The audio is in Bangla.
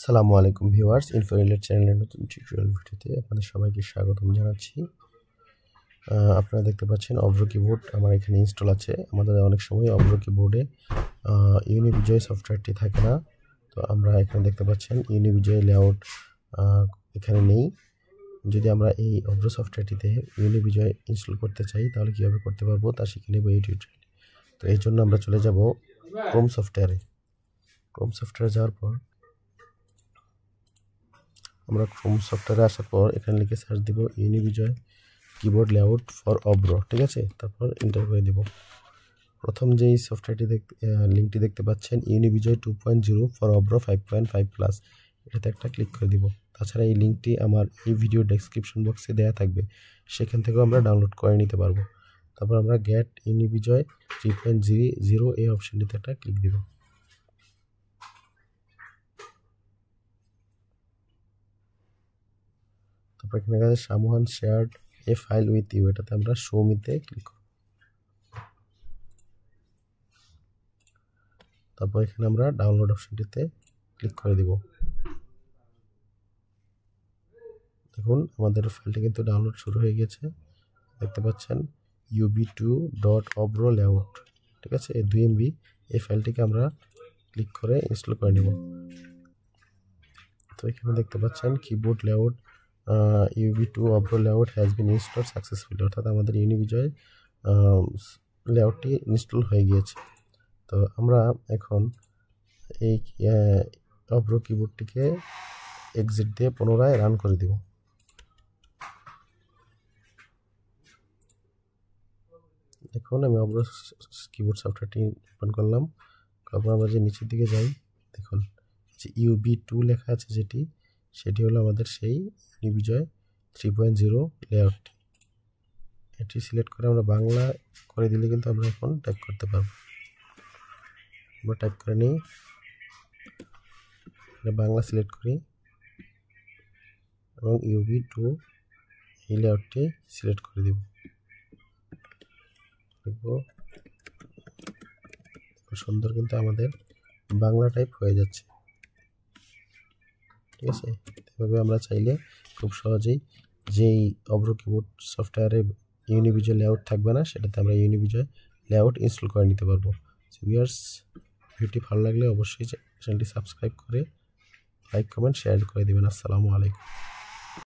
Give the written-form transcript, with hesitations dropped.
আসসালামু আলাইকুম ভিউয়ার্স, ইনফোরিলেট চ্যানেলের নতুন টিউটোরিয়াল ভিডিওতে আপনাদের সবাইকে স্বাগতম জানাচ্ছি। আপনারা দেখতে পাচ্ছেন অব্রো কিবোর্ড আমার এখানে ইনস্টল আছে। আমাদের অনেক সময় অব্রো কিবোর্ডে ইউনিবিজয় সফটওয়্যারটি থাকে না। তো আমরা এখানে দেখতে পাচ্ছেন ইউনিবিজয় লেআউট এখানে নেই। যদি আমরা এই অব্রো সফটওয়্যারটিতে ইউনিবিজয় ইনস্টল করতে চাই তাহলে কীভাবে করতে পারবো তা শিখে নেব এই টিউটোরিয়ালে। তো এই জন্য আমরা চলে যাব ক্রোম সফটওয়্যারে। ক্রোম সফটওয়্যারে যাওয়ার পর আমরা ক্রোম সফটওয়্যারে আসার পর এখানে লিখে সার্চ দিব ইউনিবিজয় কিবোর্ড লেআউট ফর অব্রো, ঠিক আছে। তারপর এন্টার করে দিব। প্রথম যেই সফটওয়্যারটি লিঙ্কটি দেখতে পাচ্ছেন ইউনিবিজয় 2.0 ফর অব্রো 5.5+, এটাতে একটা ক্লিক করে দিব। তাছাড়া এই লিঙ্কটি আমার এই ভিডিও ডেসক্রিপশন বক্সে দেওয়া থাকবে, সেখান থেকেও আমরা ডাউনলোড করে নিতে পারবো। তারপর আমরা গেট ইউনিবিজয় 3.0 এই অপশনটিতে একটা ক্লিক দিব। তারপর এখানে আছে someone shared a file with you, এটাতে আমরা শো মিতে ক্লিক করব। তারপর এখানে আমরা ডাউনলোড অপশনটিতে ক্লিক করে দিব। দেখুন আমাদের ফাইলটি কিন্তু ডাউনলোড শুরু হয়ে গেছে, দেখতে পাচ্ছেন ub2.obro layout, ঠিক আছে। এই 2 MB এই ফাইলটিকে আমরা ক্লিক করে ইনস্টল করে নেব। তো এখানে দেখতে পাচ্ছেন keyboard layout ub2obro layout has been install successfully, অর্থাৎ আমাদের ইউনিবিজয় লেআউটটি ইনস্টল হয়ে গিয়েছে। তো আমরা এখন এই অব্রো কিবোর্ডটিকে এক্সিট দিয়ে পুনরায় রান করে দিব। দেখুন আমি অব্রো কিবোর্ড সফটওয়্যারটি ওপেন করলাম। তারপর আমরা যে নিচের দিকে যাই, দেখুন যে UB2 লেখা আছে সেটি হলো আমাদের সেই ইউনিবিজয় 3.0 লেআউটটি। এটি সিলেক্ট করে আমরা বাংলা করে দিলে কিন্তু আমরা এখন টাইপ করতে পারবো। আমরা টাইপ করে নিই, বাংলা সিলেক্ট করি এবং UB2 এই লেআউটটি সিলেক্ট করে দিব। দেখবো সুন্দর কিন্তু আমাদের বাংলা টাইপ হয়ে যাচ্ছে, ঠিক আছে। এভাবে আমরা চাইলে খুব সহজেই যেই অব্রো কিবোর্ড সফটওয়্যারে ইউনিবিজয় লেআউট থাকবে না, সেটাতে আমরা ইউনিবিজয় লেআউট ইনস্টল করে নিতে পারবো। ভিউয়ার্স, ভিডিওটি ভালো লাগলে অবশ্যই চ্যানেলটি সাবস্ক্রাইব করে লাইক কমেন্ট শেয়ার করে দেবেন। আসসালামু আলাইকুম।